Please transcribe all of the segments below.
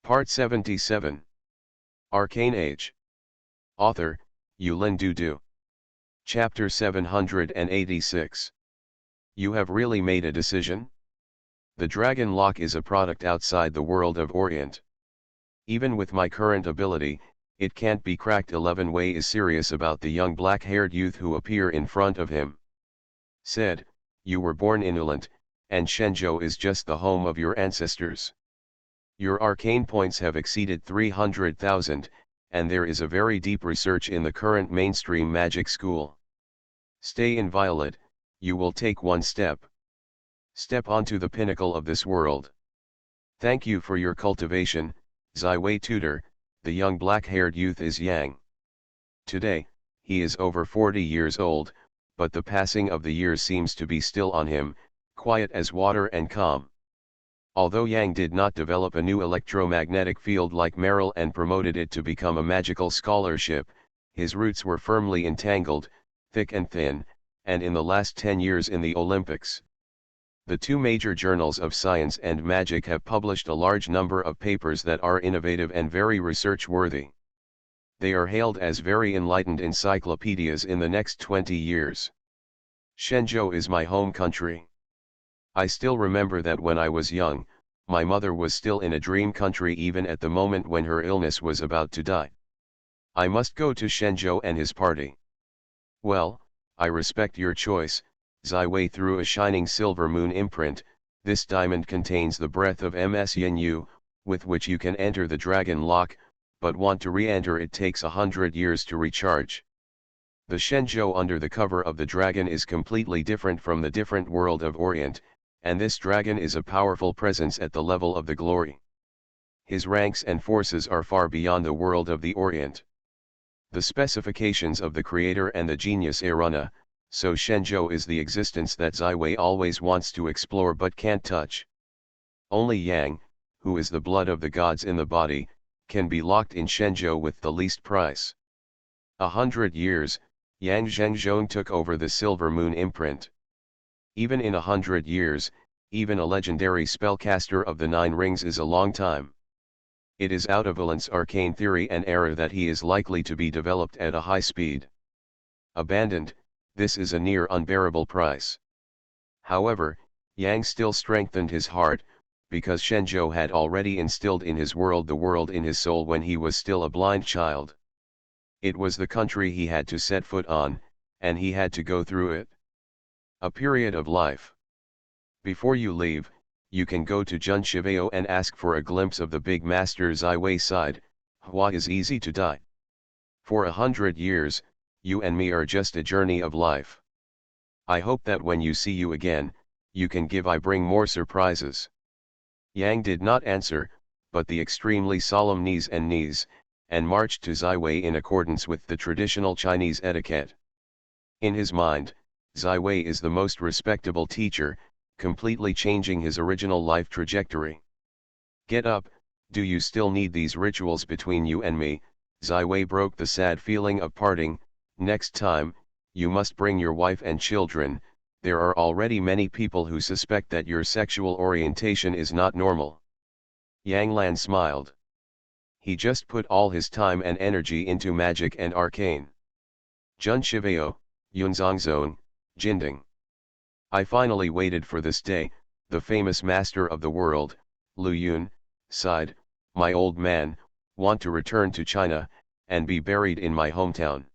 Part 77. Arcane Age. Author, Yulin Dudu. Chapter 786. You have really made a decision? The Dragon Lock is a product outside the world of Orient. Even with my current ability, it can't be cracked. 11 Wei is serious about the young black-haired youth who appear in front of him. Said, you were born in Ulant, and Shenzhou is just the home of your ancestors. Your arcane points have exceeded 300,000, and there is a very deep research in the current mainstream magic school. Stay inviolate, you will take one step. Step onto the pinnacle of this world. Thank you for your cultivation, Ziwei tutor. The young black-haired youth is Yang. Today, he is over 40 years old, but the passing of the years seems to be still on him, quiet as water and calm. Although Yang did not develop a new electromagnetic field like Merrill and promoted it to become a magical scholarship, his roots were firmly entangled, thick and thin, and in the last 10 years in the Olympics. The two major journals of science and magic have published a large number of papers that are innovative and very research-worthy. They are hailed as very enlightened encyclopedias in the next 20 years. Shenzhou is my home country. I still remember that when I was young, my mother was still in a dream country even at the moment when her illness was about to die. I must go to Shenzhou and his party. Well, I respect your choice, Ziwei threw a shining silver moon imprint. This diamond contains the breath of Ms Yin, with which you can enter the Dragon Lock, but want to re-enter it takes 100 years to recharge. The Shenzhou under the cover of the dragon is completely different from the different world of Orient, and this dragon is a powerful presence at the level of the glory. His ranks and forces are far beyond the world of the Orient. The specifications of the creator and the genius Aruna, so Shenzhou is the existence that Ziwei always wants to explore but can't touch. Only Yang, who is the blood of the gods in the body, can be locked in Shenzhou with the least price. 100 years, Yang Zhengzhong took over the silver moon imprint. Even in 100 years, even a legendary spellcaster of the 9 rings is a long time. It is out of Ulant's arcane theory and error that he is likely to be developed at a high speed. Abandoned, this is a near unbearable price. However, Yang still strengthened his heart, because Shenzhou had already instilled in his world the world in his soul when he was still a blind child. It was the country he had to set foot on, and he had to go through it. A period of life. Before you leave, you can go to Junshiveo and ask for a glimpse of the big master Ziwei side. Hua is easy to die. For 100 years, you and me are just a journey of life. I hope that when you see you again, you can I bring more surprises. Yang did not answer, but the extremely solemn knees, and marched to Ziwei in accordance with the traditional Chinese etiquette. In his mind, Ziwei is the most respectable teacher, completely changing his original life trajectory. Get up, do you still need these rituals between you and me? Ziwei broke the sad feeling of parting. Next time, you must bring your wife and children. There are already many people who suspect that your sexual orientation is not normal. Yang Lan smiled. He just put all his time and energy into magic and arcane. Junshiveo, Yunzongzone, Jinding. I finally waited for this day. The famous master of the world, Lu Yun, sighed, my old man, want to return to China, and be buried in my hometown.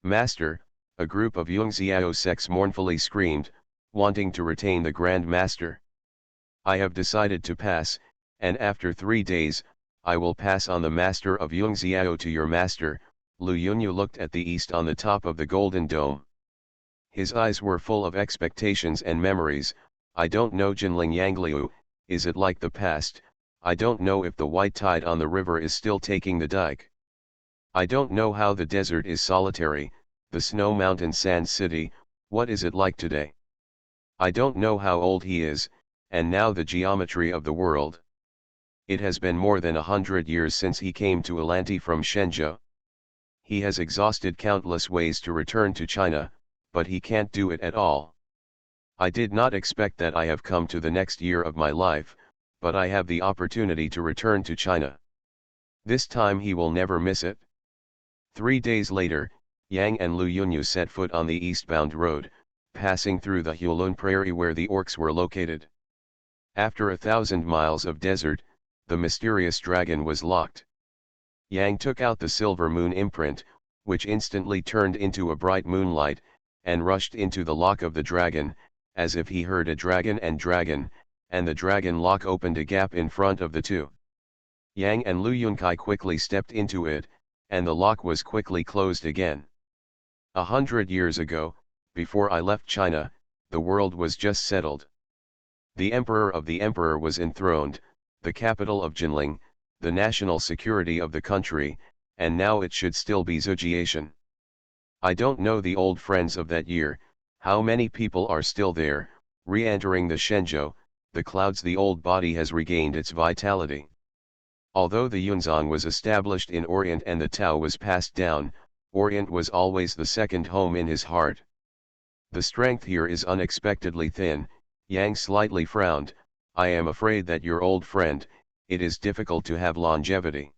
Master, a group of Yungziao sects mournfully screamed, wanting to retain the Grand Master. I have decided to pass, and after 3 days, I will pass on the Master of Yungziao to your master. Lu Yunyu looked at the east on the top of the Golden Dome. His eyes were full of expectations and memories. I don't know Jinling Yangliu, is it like the past? I don't know if the white tide on the river is still taking the dike. I don't know how the desert is solitary, the snow mountain sand city, what is it like today? I don't know how old he is, and now the geometry of the world. It has been more than 100 years since he came to Alanti from Shenzhou. He has exhausted countless ways to return to China, but he can't do it at all. I did not expect that I have come to the next year of my life, but I have the opportunity to return to China. This time he will never miss it. 3 days later, Yang and Lu Yunyu set foot on the eastbound road, passing through the Hulun prairie where the orcs were located. After 1,000 miles of desert, the mysterious dragon was locked. Yang took out the silver moon imprint, which instantly turned into a bright moonlight, and rushed into the lock of the dragon, as if he heard a dragon, and the dragon lock opened a gap in front of the two. Yang and Lu Yunkai quickly stepped into it, and the lock was quickly closed again. 100 years ago, before I left China, the world was just settled. The emperor of the emperor was enthroned, the capital of Jinling, the national security of the country, and now it should still be Zhujiation. I don't know the old friends of that year, how many people are still there, re-entering the Shenzhou, the clouds. The old body has regained its vitality. Although the Yunzan was established in Orient and the Tao was passed down, Orient was always the second home in his heart. The strength here is unexpectedly thin. Yang slightly frowned. I am afraid that your old friend, it is difficult to have longevity.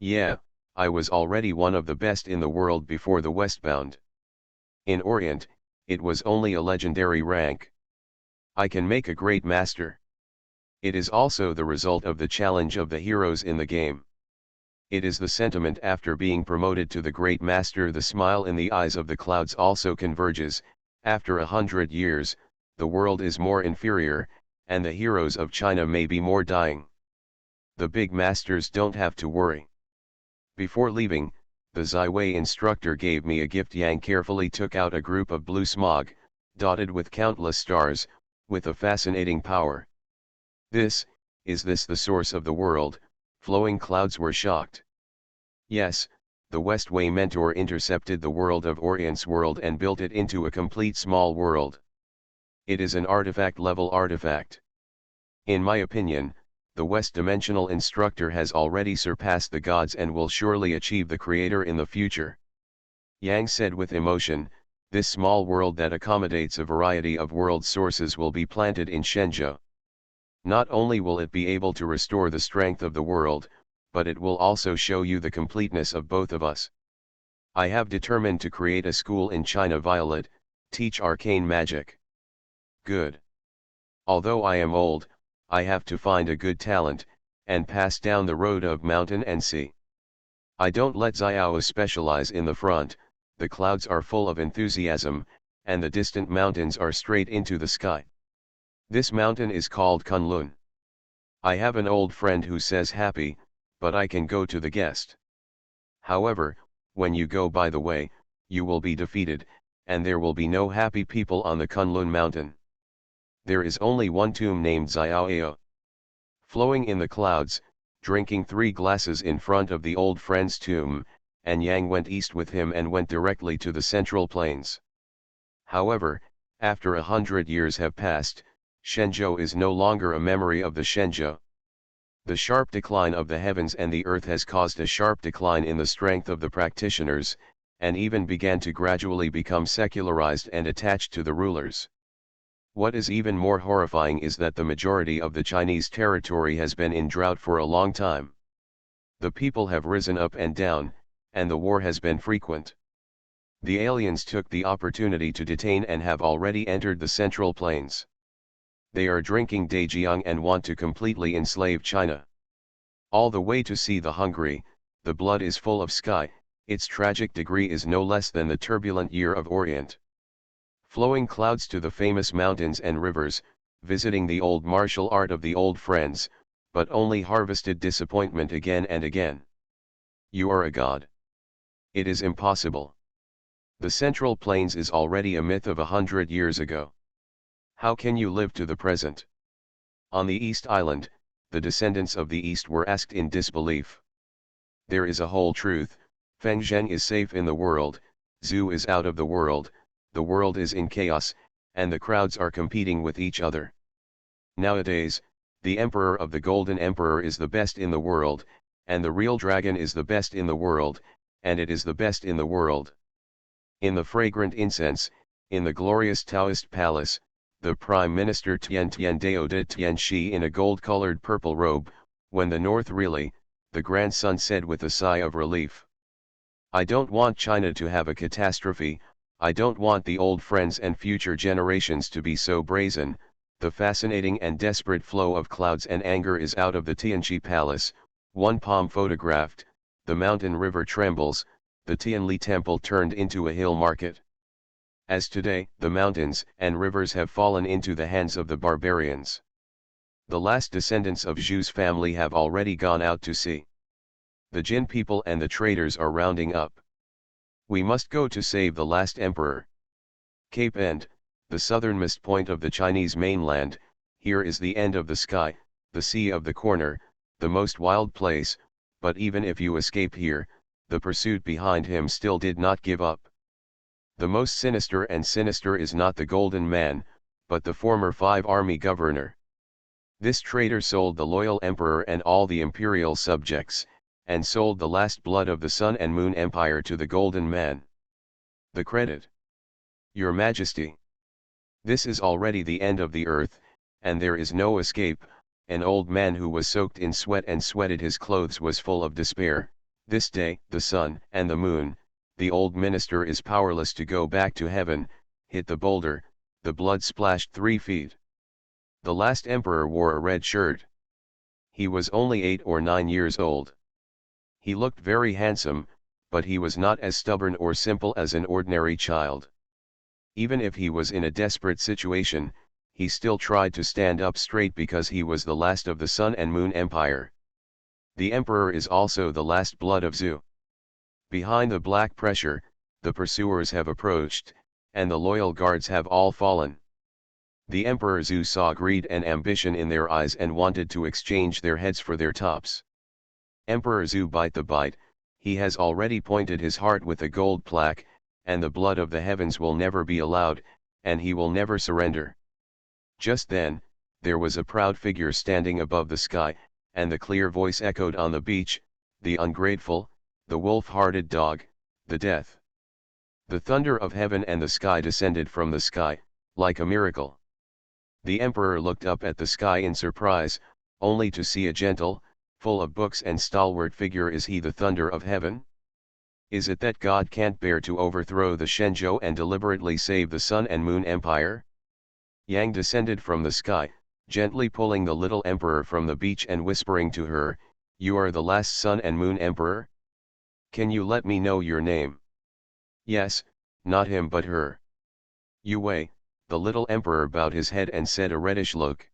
Yeah, I was already one of the best in the world before the westbound. In Orient, it was only a legendary rank. I can make a great master. It is also the result of the challenge of the heroes in the game. It is the sentiment after being promoted to the great master. The smile in the eyes of the clouds also converges. After 100 years, the world is more inferior, and the heroes of China may be more dying. The big masters don't have to worry. Before leaving, the Ziwei instructor gave me a gift. Yang carefully took out a group of blue smog, dotted with countless stars, with a fascinating power. Is this the source of the world? Flowing clouds were shocked. Yes, the Westway mentor intercepted the world of Orient's world and built it into a complete small world. It is an artifact-level artifact. In my opinion, the West-dimensional instructor has already surpassed the gods and will surely achieve the creator in the future. Yang said with emotion, this small world that accommodates a variety of world sources will be planted in Shenzhou. Not only will it be able to restore the strength of the world, but it will also show you the completeness of both of us. I have determined to create a school in China. Violet, teach arcane magic. Good. Although I am old, I have to find a good talent, and pass down the road of mountain and sea. I don't let Xiao specialize in the front. The clouds are full of enthusiasm, and the distant mountains are straight into the sky. This mountain is called Kunlun. I have an old friend who says happy, but I can go to the guest. However, when you go by the way, you will be defeated, and there will be no happy people on the Kunlun mountain. There is only one tomb named Xiaoao. Flowing in the clouds, drinking 3 glasses in front of the old friend's tomb, and Yang went east with him and went directly to the central plains. However, after 100 years have passed, Shenzhou is no longer a memory of the Shenzhou. The sharp decline of the heavens and the earth has caused a sharp decline in the strength of the practitioners, and even began to gradually become secularized and attached to the rulers. What is even more horrifying is that the majority of the Chinese territory has been in drought for a long time. The people have risen up and down, and the war has been frequent. The aliens took the opportunity to detain and have already entered the central plains. They are drinking Dajiang and want to completely enslave China. All the way to see the hungry, the blood is full of sky. Its tragic degree is no less than the turbulent year of Orient. Flowing clouds to the famous mountains and rivers, visiting the old martial art of the old friends, but only harvested disappointment again and again. You are a god. It is impossible. The Central Plains is already a myth of 100 years ago. How can you live to the present? On the East Island, the descendants of the East were asked in disbelief. There is a whole truth. Feng Zheng is safe in the world, Zhu is out of the world is in chaos, and the crowds are competing with each other. Nowadays, the Emperor of the Golden Emperor is the best in the world, and the real dragon is the best in the world, and it is the best in the world. In the fragrant incense, in the glorious Taoist palace, the Prime Minister Tian Tiandao de Tianxi in a gold-colored purple robe, when the North really, the grandson said with a sigh of relief. I don't want China to have a catastrophe, I don't want the old friends and future generations to be so brazen. The fascinating and desperate flow of clouds and anger is out of the Tianxi Palace, one palm photographed, the mountain river trembles, the Tianli temple turned into a hill market. As today, the mountains and rivers have fallen into the hands of the barbarians. The last descendants of Zhu's family have already gone out to sea. The Jin people and the traders are rounding up. We must go to save the last emperor. Cape End, the southernmost point of the Chinese mainland, here is the end of the sky, the sea of the corner, the most wild place, but even if you escape here, the pursuit behind him still did not give up. The most sinister and sinister is not the Golden Man, but the former five-army governor. This traitor sold the loyal emperor and all the imperial subjects, and sold the last blood of the Sun and Moon Empire to the Golden Man. The credit. Your Majesty. This is already the end of the earth, and there is no escape. An old man who was soaked in sweat and sweated his clothes was full of despair. This day, the sun and the moon, the old minister is powerless to go back to heaven, hit the boulder, the blood splashed 3 feet. The last emperor wore a red shirt. He was only 8 or 9 years old. He looked very handsome, but he was not as stubborn or simple as an ordinary child. Even if he was in a desperate situation, he still tried to stand up straight because he was the last of the Sun and Moon Empire. The emperor is also the last blood of Zhu. Behind the black pressure, the pursuers have approached, and the loyal guards have all fallen. The Emperor Zhu saw greed and ambition in their eyes and wanted to exchange their heads for their tops. Emperor Zhu bite the bite, he has already pointed his heart with a gold plaque, and the blood of the heavens will never be allowed, and he will never surrender. Just then, there was a proud figure standing above the sky, and the clear voice echoed on the beach, the ungrateful, the wolf-hearted dog, the death. The thunder of heaven and the sky descended from the sky, like a miracle. The emperor looked up at the sky in surprise, only to see a gentle, full of books and stalwart figure. Is he the thunder of heaven? Is it that God can't bear to overthrow the Shenzhou and deliberately save the Sun and Moon Empire? Yang descended from the sky, gently pulling the little emperor from the beach and whispering to her, "You are the last Sun and Moon Emperor? Can you let me know your name?" "Yes, not him but her." "Yue," the little emperor bowed his head and said a reddish look.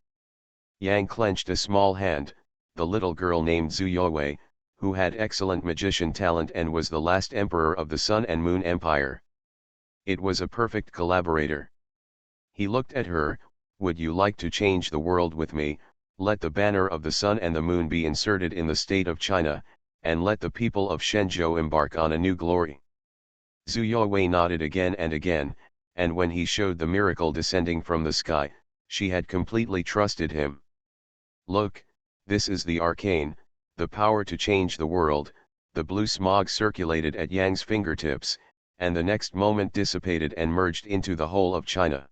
Yang clenched a small hand, the little girl named Zhu Yue, who had excellent magician talent and was the last emperor of the Sun and Moon Empire. It was a perfect collaborator. He looked at her, "Would you like to change the world with me? Let the banner of the Sun and the Moon be inserted in the state of China, and let the people of Shenzhou embark on a new glory." Zhu Yue nodded again and again, and when he showed the miracle descending from the sky, she had completely trusted him. "Look, this is the arcane, the power to change the world." The blue smog circulated at Yang's fingertips, and the next moment dissipated and merged into the whole of China.